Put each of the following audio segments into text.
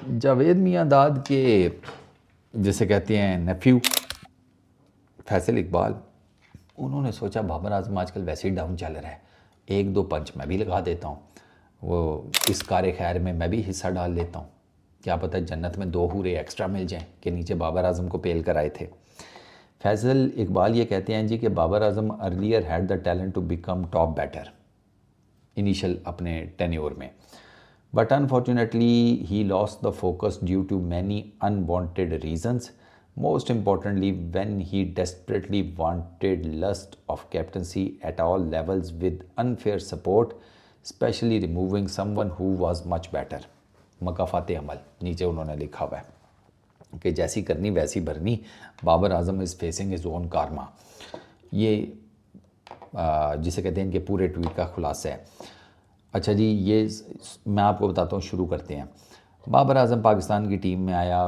जावेद मियां दाद के जिसे कहते हैं नेफ्यू फैसल इकबाल, उन्होंने सोचा बाबर आजम आजकल वैसे ही डाउन चल रहा है, एक दो पंच मैं भी लगा देता हूँ, वो इस कार खैर में मैं भी हिस्सा डाल लेता हूँ, क्या पता जन्नत में दो हूरे एक्स्ट्रा मिल जाएं कि नीचे बाबर आजम को पेल कर आए थे। फैसल इकबाल ये कहते हैं जी कि Babar Azam earlier had the talent to become top batter initial अपने टेन्योर में, but unfortunately he lost the focus due to many unwanted reasons. Most importantly, when he desperately wanted lust of captaincy at all levels with unfair support, especially removing someone who was much better. मकाफात अमल नीचे उन्होंने लिखा हुआ है कि जैसी करनी वैसी भरनी, Babar Azam is facing his own कारमा। ये जिसे कहते हैं इनके पूरे ट्वीट का खुलासा है। अच्छा जी, ये मैं आपको बताता हूँ, शुरू करते हैं। बाबर आजम पाकिस्तान की टीम में आया,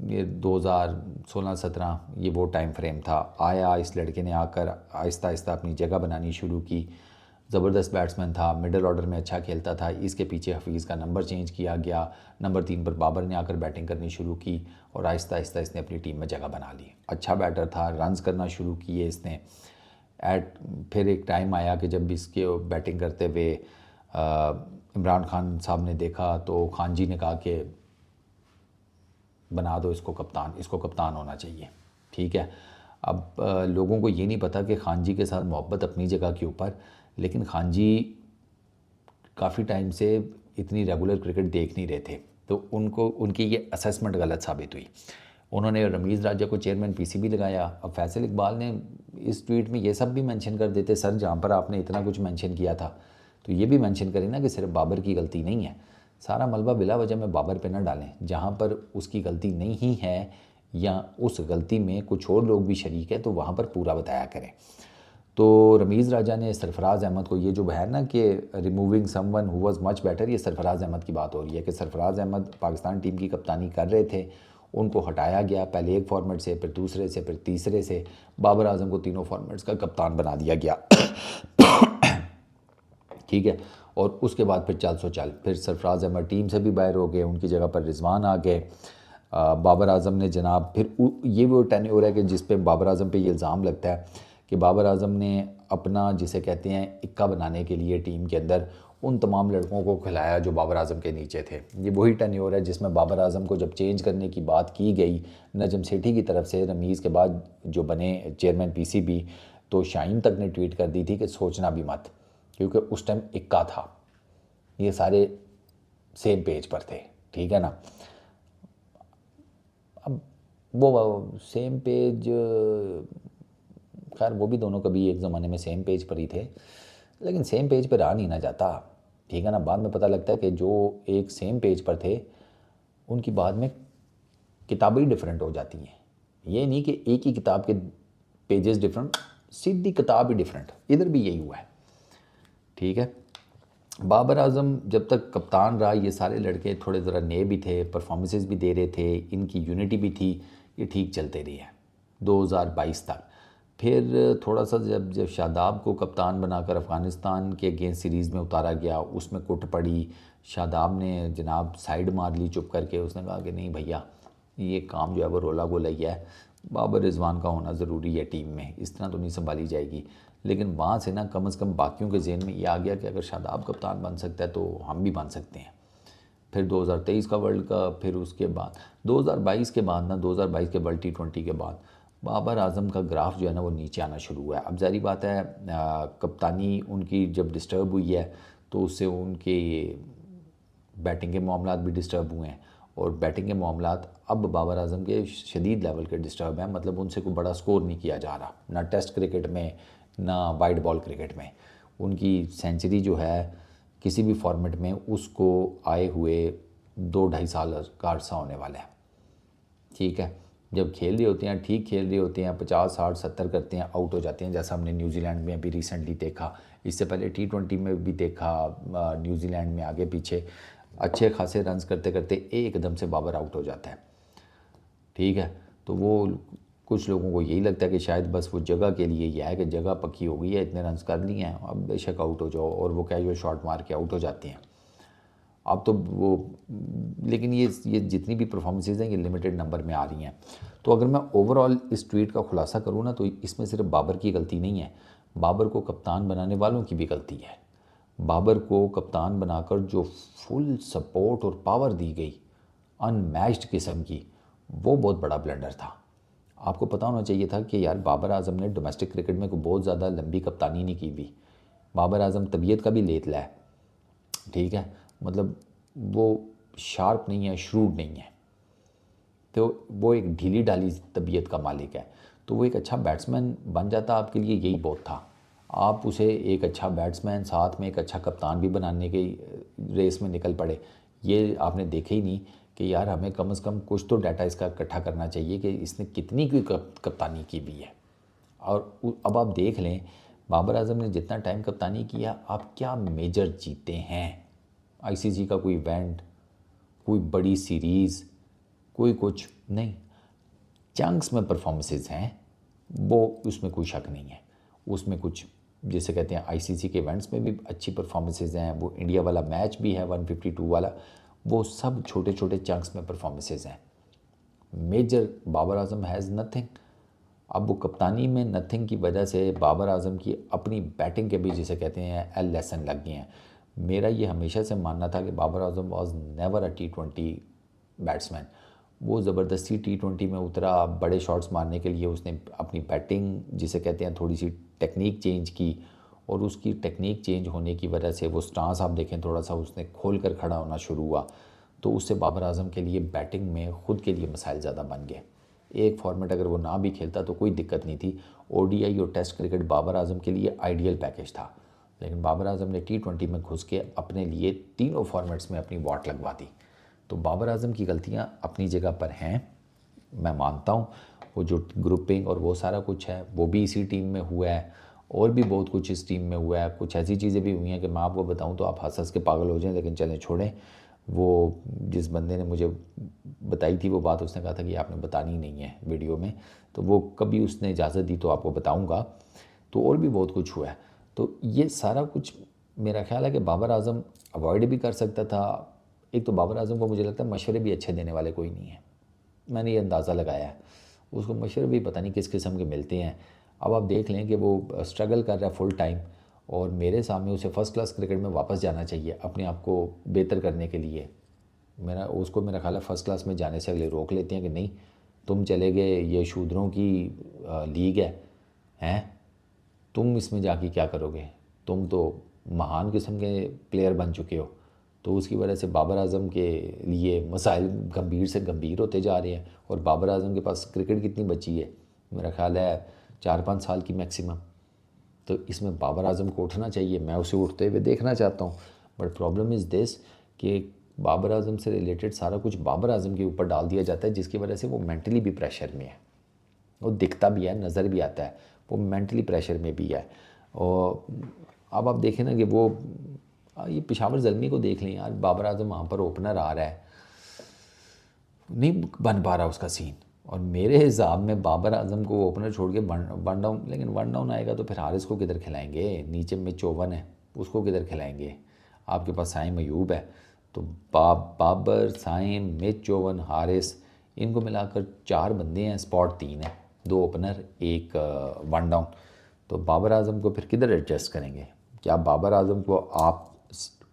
ये 2016-17 ये वो टाइम फ्रेम था। आया, इस लड़के ने आकर आहिस्ता आहिस्ता अपनी जगह बनानी शुरू की। ज़बरदस्त बैट्समैन था, मिडल ऑर्डर में अच्छा खेलता था। इसके पीछे हफीज़ का नंबर चेंज किया गया, नंबर 3 पर बाबर ने आकर बैटिंग करनी शुरू की और आहिस्ता आहिस्ता इसने अपनी टीम में जगह बना ली। अच्छा बैटर था, रन्स करना शुरू किए इसने। फिर एक टाइम आया कि जब इसके बैटिंग करते हुए इमरान खान साहब ने देखा तो खान जी ने कहा कि बना दो इसको कप्तान, इसको कप्तान होना चाहिए। ठीक है, अब लोगों को ये नहीं पता कि खान जी के साथ मोहब्बत अपनी जगह के ऊपर, लेकिन खान जी काफ़ी टाइम से इतनी रेगुलर क्रिकेट देख नहीं रहे थे, तो उनको उनकी ये असेसमेंट गलत साबित हुई। उन्होंने रमीज़ राजा को चेयरमैन पीसीबी लगाया। अब फैसल इकबाल ने इस ट्वीट में ये सब भी मेंशन कर देते, सर जहाँ पर आपने इतना कुछ मेंशन किया था तो ये भी मेंशन करें ना कि सिर्फ बाबर की गलती नहीं है। सारा मलबा बिला वजह में बाबर पे ना डालें, जहाँ पर उसकी गलती नहीं है या उस गलती में कुछ और लोग भी शरीक है तो वहाँ पर पूरा बताया करें। तो रमीज़ राजा ने सरफराज अहमद को, ये जो है ना कि removing someone who was much better, ये सरफराज अहमद की बात हो रही है कि सरफराज अहमद पाकिस्तान टीम की कप्तानी कर रहे थे, उनको हटाया गया, पहले एक फॉर्मेट से, फिर दूसरे से, फिर तीसरे से। बाबर आजम को तीनों फॉर्मेट्स का कप्तान बना दिया गया। ठीक है, और उसके बाद फिर चल सो चल, फिर सरफराज अहमद टीम से भी बाहर हो गए, उनकी जगह पर रिजवान आ गए। बाबर आजम ने जनाब फिर ये वो टेन्योर है कि जिस पे बाबर आजम पे ये इल्ज़ाम लगता है कि बाबर आजम ने अपना जिसे कहते हैं इक्का बनाने के लिए टीम के अंदर उन तमाम लड़कों को खिलाया जो बाबर आजम के नीचे थे। ये वही टेन्योर है जिसमें बाबर आजम को जब चेंज करने की बात की गई नजम सेठी की तरफ से, रमीज़ के बाद जो बने चेयरमैन पीसीबी, तो शाहीन तक ने ट्वीट कर दी थी कि सोचना भी मत, क्योंकि उस टाइम इक्का था, ये सारे सेम पेज पर थे। ठीक है ना, अब वो सेम पेज, खैर वो भी दोनों कभी एक ज़माने में सेम पेज पर ही थे, लेकिन सेम पेज पर रहा नहीं ना जाता। ठीक है ना, बाद में पता लगता है कि जो एक सेम पेज पर थे उनकी बाद में किताबें डिफरेंट हो जाती हैं। ये नहीं कि एक ही किताब के पेजेस डिफरेंट, सीधी किताब ही डिफरेंट, इधर भी यही हुआ है। ठीक है, बाबर आजम जब तक कप्तान रहा, ये सारे लड़के थोड़े ज़रा नए भी थे, परफॉर्मेंसेस भी दे रहे थे, इनकी यूनिटी भी थी, ये ठीक चलते रही है 2022 तक। फिर थोड़ा सा जब शादाब को कप्तान बनाकर अफ़गानिस्तान के अगेंस्ट सीरीज़ में उतारा गया, उसमें कुट पड़ी, शादाब ने जनाब साइड मार ली चुप करके। उसने कहा कि नहीं भैया, ये काम जो है वो रोला गोला ही है, बाबर रिजवान का होना ज़रूरी है टीम में, इस तरह तो नहीं संभाली जाएगी। लेकिन वहाँ से ना कम से कम बाकियों के जहन में ये आ गया कि अगर शादाब कप्तान बन सकता है तो हम भी बन सकते हैं। फिर 2023 का वर्ल्ड कप, फिर उसके बाद 2022 के बाद ना, 2022 के वर्ल्ड T20 के बाद बाबर आजम का ग्राफ जो है ना वो नीचे आना शुरू हुआ है। अब जारी बात है, कप्तानी उनकी जब डिस्टर्ब हुई है तो उससे उनके बैटिंग के मामलात भी डिस्टर्ब हुए हैं, और बैटिंग के मामलात अब बाबर आजम के शदीद लेवल के डिस्टर्ब हैं। मतलब उनसे कोई बड़ा स्कोर नहीं किया जा रहा, ना टेस्ट क्रिकेट में ना वाइड बॉल क्रिकेट में। उनकी सेंचुरी जो है किसी भी फॉर्मेट में उसको आए हुए 2-2.5 साल का अरसा होने वाला है। ठीक है, जब खेल रहे होते हैं, ठीक खेल रहे होते हैं, 50 60 70 करते हैं, आउट हो जाते हैं, जैसा हमने न्यूजीलैंड में अभी रिसेंटली देखा, इससे पहले T20 में भी देखा। न्यूजीलैंड में आगे पीछे अच्छे खासे रन्स करते करते एकदम से बाबर आउट हो जाता है। ठीक है, तो वो कुछ लोगों को यही लगता है कि शायद बस वो जगह के लिए यह है कि जगह पक्की हो गई है, इतने रन्स कर लिए हैं, अब बेशक आउट हो जाओ, और वो कैजुअल शॉट मार के आउट हो जाते हैं। अब तो वो, लेकिन ये जितनी भी परफॉर्मेंसेज हैं ये लिमिटेड नंबर में आ रही हैं। तो अगर मैं ओवरऑल इस ट्वीट का खुलासा करूँ ना, तो इसमें सिर्फ बाबर की गलती नहीं है, बाबर को कप्तान बनाने वालों की भी गलती है। बाबर को कप्तान बनाकर जो फुल सपोर्ट और पावर दी गई अनमैच्ड किस्म की, वो बहुत बड़ा ब्लंडर था। आपको पता होना चाहिए था कि यार बाबर आजम ने डोमेस्टिक क्रिकेट में कोई बहुत ज़्यादा लंबी कप्तानी नहीं की हुई। बाबर आजम तबीयत का भी लेत है, ठीक है, मतलब वो शार्प नहीं है, श्रूड नहीं है, तो वो एक ढीली ढाली तबीयत का मालिक है। तो वो एक अच्छा बैट्समैन बन जाता, आपके लिए यही बहुत था। आप उसे एक अच्छा बैट्समैन साथ में एक अच्छा कप्तान भी बनाने की रेस में निकल पड़े। ये आपने देखे ही नहीं कि यार हमें कम से कम कुछ तो डाटा इसका इकट्ठा करना चाहिए कि इसने कितनी की कप्तानी की हुई है। और अब आप देख लें, बाबर आजम ने जितना टाइम कप्तानी किया, आप क्या मेजर जीते हैं, आईसीसी का कोई इवेंट, कोई बड़ी सीरीज़, कोई कुछ नहीं। चंक्स में परफॉर्मेंसेज हैं, वो उसमें कोई शक नहीं है। उसमें कुछ जैसे कहते हैं आईसीसी के इवेंट्स में भी अच्छी परफॉर्मेंसेज हैं, वो इंडिया वाला मैच भी है 152 वाला, वो सब छोटे छोटे चंक्स में परफॉर्मेंसेज हैं। Major Babar Azam has nothing. अब वो कप्तानी में नथिंग की वजह से बाबर आजम की अपनी बैटिंग के भी जिसे कहते हैं एल लेसन लग गए हैं। मेरा ये हमेशा से मानना था कि Babar Azam was never a T20 batsman. वो ज़बरदस्ती T20 में उतरा बड़े शॉट्स मारने के लिए, उसने अपनी बैटिंग जिसे कहते हैं थोड़ी सी टेक्निक चेंज की, और उसकी टेक्निक चेंज होने की वजह से वो स्टांस आप देखें थोड़ा सा उसने खोल कर खड़ा होना शुरू हुआ, तो उससे बाबर आजम के लिए बैटिंग में ख़ुद के लिए मसाइल ज़्यादा बन गए। एक फॉर्मेट अगर वो ना भी खेलता तो कोई दिक्कत नहीं थी, ओडीआई और टेस्ट क्रिकेट बाबर आजम के लिए आइडियल पैकेज था। लेकिन बाबर आजम ने T20 में घुस के अपने लिए तीनों फॉर्मेट्स में अपनी वाट लगवा दी। तो बाबर आजम की गलतियां अपनी जगह पर हैं, मैं मानता हूँ। वो जो ग्रुपिंग और वो सारा कुछ है वो भी इसी टीम में हुआ है, और भी बहुत कुछ इस टीम में हुआ है। कुछ ऐसी चीज़ें भी हुई हैं कि मैं आपको बताऊँ तो आप हंस हंस के पागल हो जाएं, लेकिन चलें छोड़ें। वो जिस बंदे ने मुझे बताई थी वो बात, उसने कहा था कि आपने बतानी नहीं है वीडियो में, तो वो कभी उसने इजाज़त दी तो आपको बताऊँगा। तो और भी बहुत कुछ हुआ है। तो ये सारा कुछ मेरा ख्याल है कि बाबर आजम अवॉइड भी कर सकता था। एक तो बाबर आजम को मुझे लगता है मशवरे भी अच्छे देने वाले कोई नहीं है, मैंने ये अंदाज़ा लगाया है। उसको मशवरे भी पता नहीं किस किस्म के मिलते हैं। अब आप देख लें कि वो स्ट्रगल कर रहा है फुल टाइम, और मेरे सामने उसे फ़र्स्ट क्लास क्रिकेट में वापस जाना चाहिए अपने आप को बेहतर करने के लिए। मेरा ख्याल है फ़र्स्ट क्लास में जाने से अगले रोक लेते हैं कि नहीं, तुम चले गए, ये शूद्रों की लीग है, हैं, तुम इसमें जाके क्या करोगे, तुम तो महान किस्म के प्लेयर बन चुके हो। तो उसकी वजह से बाबर आजम के लिए मसाइल गंभीर से गंभीर होते जा रहे हैं। और बाबर आजम के पास क्रिकेट कितनी बची है, मेरा ख्याल है 4-5 साल की मैक्सिमम। तो इसमें बाबर आजम को उठना चाहिए, मैं उसे उठते हुए देखना चाहता हूँ। बट प्रॉब्लम इज़ दिस कि बाबर आजम से रिलेटेड सारा कुछ बाबर आजम के ऊपर डाल दिया जाता है, जिसकी वजह से वो मेंटली भी प्रेशर में है। वो दिखता भी है, नज़र भी आता है, वो मेंटली प्रेशर में भी है। और अब आप देखें ना कि वो ये पेशावर ज़ल्मी को देख लें यार, बाबर आजम वहाँ पर ओपनर आ रहा है, नहीं बन पा रहा उसका सीन। और मेरे हिसाब में बाबर आजम को ओपनर छोड़ के वन डाउन, लेकिन वन डाउन आएगा तो फिर हारिस को किधर खिलाएंगे, नीचे में चौवन है उसको किधर खिलाएंगे। आपके पास साइम अयूब है, तो बाबर, साइम, मिच, चौवन, हारिस, इनको मिलाकर 4 बंदे हैं, स्पॉट 3 है, 2 ओपनर, 1 वन डाउन। तो बाबर आजम को फिर किधर एडजस्ट करेंगे? क्या बाबर आजम को आप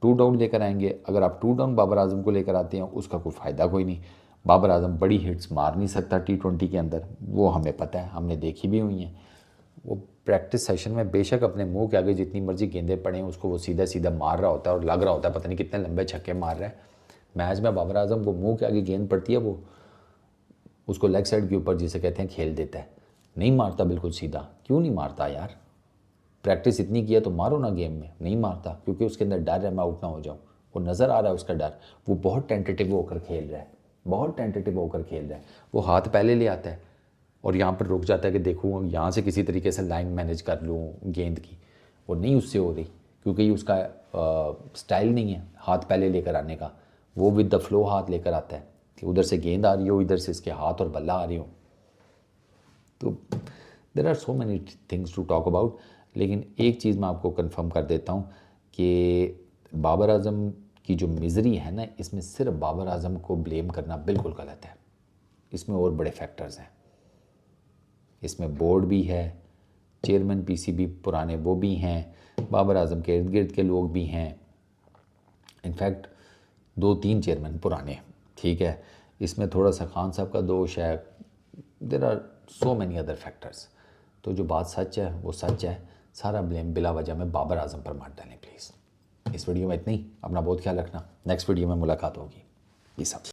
2 डाउन लेकर आएंगे? अगर आप 2 डाउन बाबर आजम को लेकर आते हैं उसका कोई फ़ायदा कोई नहीं। बाबर आजम बड़ी हिट्स मार नहीं सकता T20 के अंदर, वो हमें पता है, हमने देखी भी हुई हैं। वो प्रैक्टिस सेशन में बेशक अपने मुंह के आगे जितनी मर्जी गेंदें पड़ें उसको वो सीधा सीधा मार रहा होता है और लग रहा होता है पता नहीं कितने लंबे छक्के मार रहा है। मैच में बाबर आजम को मुंह के आगे गेंद पड़ती है, वो उसको लेग साइड के ऊपर जिसे कहते हैं खेल देता है, नहीं मारता बिल्कुल सीधा। क्यों नहीं मारता यार? प्रैक्टिस इतनी किया तो मारो ना गेम में। नहीं मारता क्योंकि उसके अंदर डर है मैं आउट ना हो जाऊँ, वो नज़र आ रहा है उसका डर। वो बहुत टेंटेटिव होकर खेल रहा है, बहुत टेंटेटिव होकर खेल रहा है। वो हाथ पहले ले आता है और यहाँ पर रुक जाता है कि देखूँ यहाँ से किसी तरीके से लाइन मैनेज कर लूँ गेंद की। वो नहीं उससे हो रही क्योंकि ये उसका स्टाइल नहीं है हाथ पहले लेकर आने का। वो विद द फ्लो हाथ लेकर आता है कि उधर से गेंद आ रही हो, इधर से इसके हाथ और बल्ला आ रही हो। तो there are so many things to talk about. लेकिन एक चीज़ मैं आपको कंफर्म कर देता हूँ कि बाबर आजम की जो मिज़री है ना, इसमें सिर्फ बाबर आज़म को ब्लेम करना बिल्कुल गलत है। इसमें और बड़े फैक्टर्स हैं। इसमें बोर्ड भी है, चेयरमैन पीसीबी पुराने वो भी हैं, बाबर आज़म के इर्द गिर्द के लोग भी हैं, इनफैक्ट 2-3 चेयरमैन पुराने, ठीक है। इसमें थोड़ा सा खान साहब का दोष है, there are so many other factors. तो जो बात सच है वो सच है, सारा ब्लेम बिला वजह में बाबर आज़म पर मत डालें प्लीज़। इस वीडियो में इतनी, अपना बहुत ख्याल रखना, नेक्स्ट वीडियो में मुलाकात होगी। ये सब।